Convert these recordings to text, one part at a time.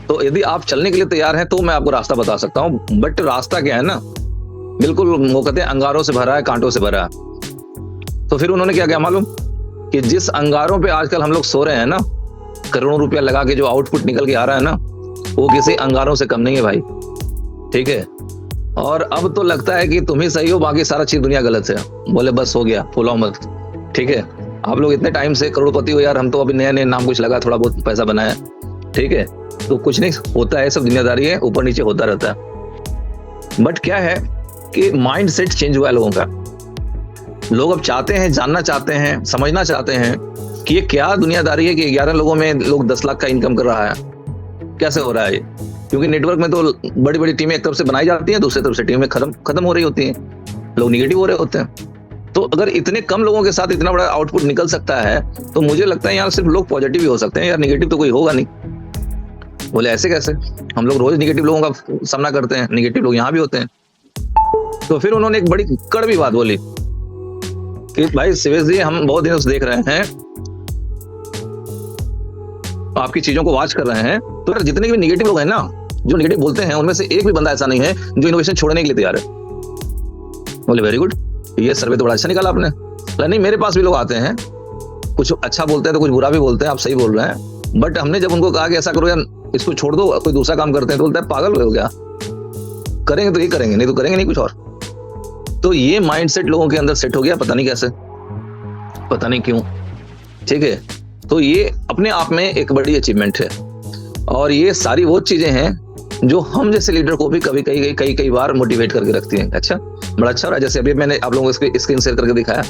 तो यदि आप चलने के लिए तैयार हैं तो मैं आपको रास्ता बता सकता हूँ, बट रास्ता क्या है ना, बिल्कुल वो कहते हैं अंगारों से भरा है, कांटों से भरा है। तो फिर उन्होंने क्या किया मालूम, कि जिस अंगारों पे आजकल हम लोग सो रहे हैं ना, करोड़ों रुपया लगा के जो आउटपुट निकल के आ रहा है ना, वो किसी अंगारों से कम नहीं है भाई। ठीक है, और अब तो लगता है कि तुम ही सही हो, बाकी सारा चीज दुनिया गलत है। बोले बस हो गया, फुलाओ मत। ठीक है, आप लोग इतने टाइम से करोड़पति हो यार, हम तो अभी नया नया नाम कुछ लगा, थोड़ा बहुत पैसा बनाया। ठीक है, तो कुछ नहीं होता है, सब दुनियादारी है, ऊपर नीचे होता रहता है। बट क्या है कि माइंड सेट चेंज हुआ है लोगों का। लोग अब चाहते हैं, जानना चाहते हैं, समझना चाहते हैं कि ये क्या दुनियादारी है कि 11 लोगों में लोग 10 लाख का इनकम कर रहा है, कैसे हो रहा है ये। क्योंकि नेटवर्क में तो बड़ी बड़ी टीमें एक तरफ से बनाई जाती हैं, दूसरी तरफ से टीमें खत्म हो रही होती हैं, लोग निगेटिव हो रहे होते हैं। तो अगर इतने कम लोगों के साथ इतना बड़ा आउटपुट निकल सकता है, तो मुझे लगता है यार सिर्फ लोग पॉजिटिव ही हो सकते हैं यार, निगेटिव तो कोई होगा नहीं। बोले ऐसे कैसे, हम लोग रोज निगेटिव लोगों का सामना करते हैं, निगेटिव लोग यहाँ भी होते हैं। तो फिर उन्होंने एक बड़ी कड़वी बात बोली कि भाई शिवेश जी, हम बहुत दिनों से देख रहे हैं, आपकी चीजों को वॉच कर रहे हैं, तो यार जितने भी निगेटिव लोग हैं ना, जो निगेटिव बोलते हैं, उनमें से एक भी बंदा ऐसा नहीं है जो इनोवेशन छोड़ने के लिए तैयार है। बोले वेरी गुड, ये सर्वे तो बड़ा अच्छा निकाला आपने। नहीं, मेरे पास भी लोग आते हैं, कुछ अच्छा बोलते हैं तो कुछ बुरा भी बोलते हैं, आप सही बोल रहे हैं। बट हमने जब उनको कहा कि ऐसा करो यार, इसको छोड़ दो, कोई दूसरा काम करते हैं, तो बोलता है पागल हो गया, करेंगे तो ये करेंगे, नहीं तो करेंगे नहीं कुछ और। तो ये माइंडसेट लोगों के अंदर सेट हो गया, पता नहीं कैसे, पता नहीं क्यों। ठीक है, तो ये अपने आप में एक बड़ी अचीवमेंट है, और ये सारी वो चीजें हैं जो हम जैसे लीडर को भी कभी कई बार मोटिवेट करके रखती हैं। अच्छा, बड़ा अच्छा रहा। जैसे अभी मैंने आप लोगों को स्क्रीन शेयर करके दिखाया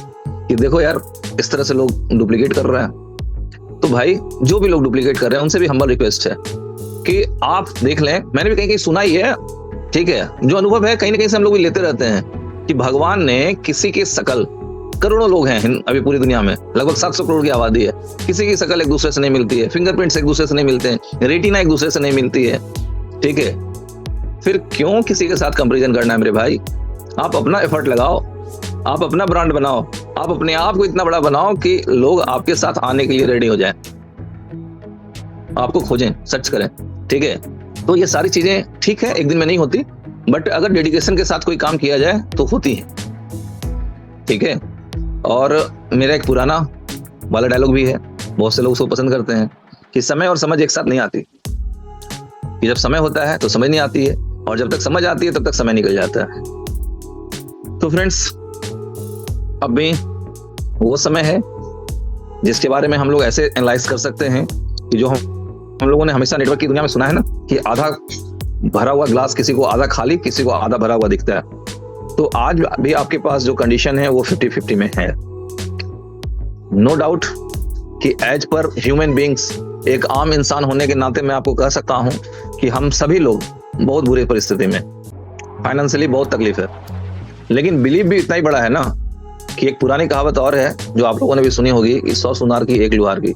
कि देखो यार, इस तरह से लोग डुप्लीकेट कर रहे हैं। तो भाई जो भी लोग डुप्लीकेट कर रहे हैं, उनसे भी हम्बल रिक्वेस्ट है कि आप देख लें, मैंने भी कहीं सुना ही है। ठीक है, जो अनुभव है कहीं ना कहीं से हम लोग भी लेते रहते हैं कि भगवान ने किसी की शकल, करोड़ों लोग हैं अभी पूरी दुनिया में, लगभग 700 करोड़ की आबादी है, किसी की शकल एक दूसरे से नहीं मिलती है, फिंगरप्रिंट्स एक दूसरे से नहीं मिलते हैं, रेटिना एक दूसरे से नहीं मिलती है। ठीक है, फिर क्यों किसी के साथ कंपैरिजन करना है मेरे भाई। आप अपना एफर्ट लगाओ, आप अपना ब्रांड बनाओ, आप अपने आप को इतना बड़ा बनाओ कि लोग आपके साथ आने के लिए रेडी हो जाएं, आपको खोजें, सर्च करें। ठीक है, तो ये सारी चीजें ठीक है, एक दिन में नहीं होती, बट अगर डेडिकेशन के साथ कोई काम किया जाए तो होती है। ठीक है, और मेरा एक पुराना वाला डायलॉग भी है, बहुत से लोग उसको पसंद करते हैं, कि समय और समझ एक साथ नहीं आती, कि जब समय होता है तो समझ नहीं आती है, और जब तक समझ आती है तब तक समय निकल जाता है। तो फ्रेंड्स, अब भी वो समय है जिसके बारे में हम लोग ऐसे एनालाइज कर सकते हैं कि जो हम लोगों ने हमेशा नेटवर्क की दुनिया में सुना है ना, कि आधा भरा हुआ ग्लास किसी को आधा खाली, किसी को आधा भरा हुआ दिखता है। तो आज भी आपके पास जो कंडीशन है वो 50-50 में है। नो डाउट कि एज पर ह्यूमन बींग्स, एक आम इंसान होने के नाते मैं आपको कह सकता हूं कि हम सभी लोग बहुत बुरी परिस्थिति में, फाइनेंशियली बहुत तकलीफ है, लेकिन बिलीव भी इतना ही बड़ा है ना, कि एक पुरानी कहावत और है जो आप लोगों ने भी सुनी होगी, 100 सुनार की एक लुहार की।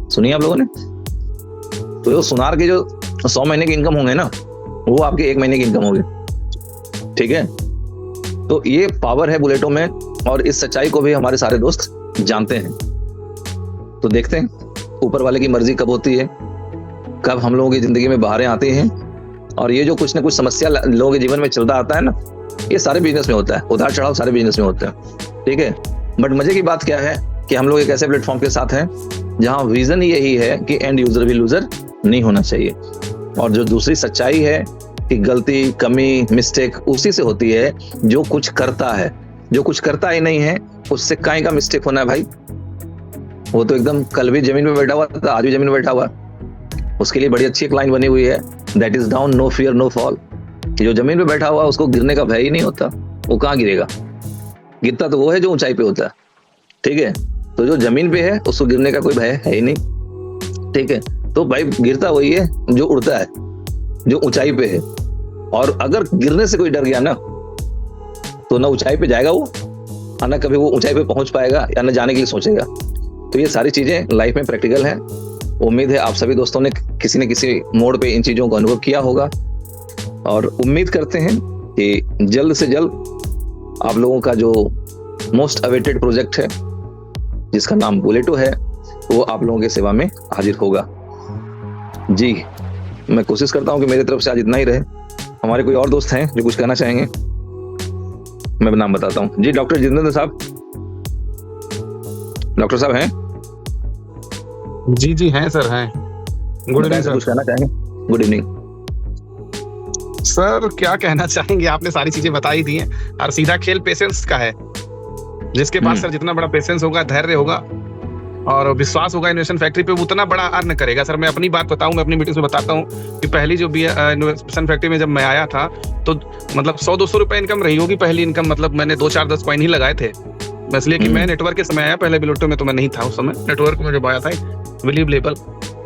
सुनिए आप लोगों ने? तो जो सुनार के जो 100 महीने की इनकम होंगे ना, वो आपके 1 महीने की इनकम होगी। ठीक है, तो ये पावर है बुलेटों में, और इस सच्चाई को भी हमारे सारे दोस्त जानते हैं। तो देखते हैं ऊपर वाले की मर्जी कब होती है, कब हम लोगों की जिंदगी में बहारें आती हैं, और ये जो कुछ ना कुछ समस्या लोगों के जीवन में चलता आता है ना, ये सारे बिजनेस में होता है, उतार चढ़ाव सारे बिजनेस में होते हैं। ठीक है, बट मजे की बात क्या है कि हम लोग एक ऐसे प्लेटफॉर्म के साथ हैं जहां विजन यही है कि एंड यूजर भी लूजर नहीं होना चाहिए। और जो दूसरी सच्चाई है कि गलती, कमी, मिस्टेक उसी से होती है जो कुछ करता है। जो कुछ करता ही नहीं है, उससे काहे का मिस्टेक होना है भाई। वो तो एकदम कल भी जमीन पे बैठा हुआ था, आज भी जमीन पे बैठा हुआ। उसके लिए बड़ी अच्छी एक लाइन बनी हुई है, that is down no fear no fall. जो जमीन पे बैठा हुआ उसको गिरने का भय ही नहीं होता, वो कहाँ गिरेगा। गिरता तो वो है जो ऊंचाई पे होता है। ठीक है, तो जो जमीन पे है उसको गिरने का कोई भय है ही नहीं। ठीक है, तो भाई गिरता वही है जो उड़ता है, जो ऊंचाई पे है। और अगर गिरने से कोई डर गया ना, तो ना ऊंचाई पे जाएगा वो, और ना कभी वो ऊंचाई पे पहुंच पाएगा, या ना जाने के लिए सोचेगा। तो ये सारी चीजें लाइफ में प्रैक्टिकल है। उम्मीद है आप सभी दोस्तों ने किसी न किसी मोड़ पे इन चीजों का अनुभव किया होगा, और उम्मीद करते हैं कि जल्द से जल्द आप लोगों का जो मोस्ट अवेटेड प्रोजेक्ट है, जिसका नाम बुलेटो है, वो आप लोगों की सेवा में हाजिर होगा। जी, मैं कोशिश करता हूँ कि मेरी तरफ से आज इतना ही रहे। हमारे कोई और दोस्त हैं जो कुछ कहना चाहेंगे? मैं नाम बताता हूँ जी, डॉक्टर जितेंद्र साहब। डॉक्टर साहब हैं? जी जी हैं सर, हैं। Good evening sir. कुछ कहना चाहेंगे? गुड इवनिंग सर, क्या कहना चाहेंगे, आपने सारी चीजें बता ही दी हैं। और सीधा खेल पेशेंस का है। जिसके पास सर जितना बड़ा पेशेंस होगा, धैर्य होगा और विश्वास होगा इनोवेशन फैक्ट्री पे, उतना बड़ा अर्न करेगा। सर मैं अपनी बात बताऊं, मैं अपनी मीटिंग्स में बताता हूं कि पहली जो इनोवेशन फैक्ट्री में जब मैं आया था तो मतलब 100-200 रुपए इनकम रही होगी पहली इनकम। मतलब मैंने 2-4-10 कॉइन ही लगाए थे, इसलिए कि मैं नेटवर्क के समय आया, पहले बिलोटो में तो मैं नहीं था उस समय, नेटवर्क में जब आया था विलीव लेबल।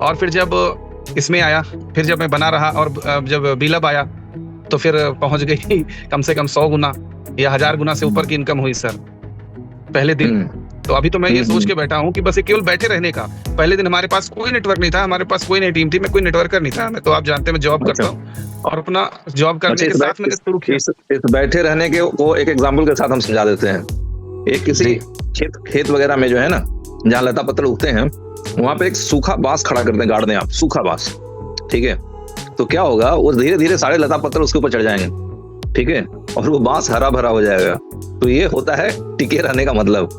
और फिर जब इसमें आया, फिर जब मैं बना रहा और जब बीलब आया तो फिर पहुंच गई कम से कम 100 गुना या 1000 गुना से ऊपर की इनकम हुई सर पहले दिन। तो अभी तो मैं ये सोच के बैठा हूँ कि बस ये केवल बैठे रहने का। पहले दिन हमारे पास कोई नेटवर्क नहीं था, हमारे पास कोई नहीं टीम थी, मैं कोई नेटवर्कर नहीं था। मैं तो आप जानते हैं मैं जॉब करता हूँ और अपना जॉब करने के साथ मैंने शुरू किया। इस बैठे रहने के को एक एग्जाम्पल के साथ हम समझा देते हैं। एक किसी खेत वगैरह में जो है ना, जहाँ लता पत्तर उगते हैं, वहां पे एक सूखा बांस खड़ा कर दें, गाड़ दें आप, सूखा बांस, ठीक है? तो क्या होगा, वो धीरे धीरे सारे लता पत्तर उसके ऊपर चढ़ जाएंगे, ठीक है? और वो बांस हरा भरा हो जाएगा। तो ये होता है टिके रहने का मतलब।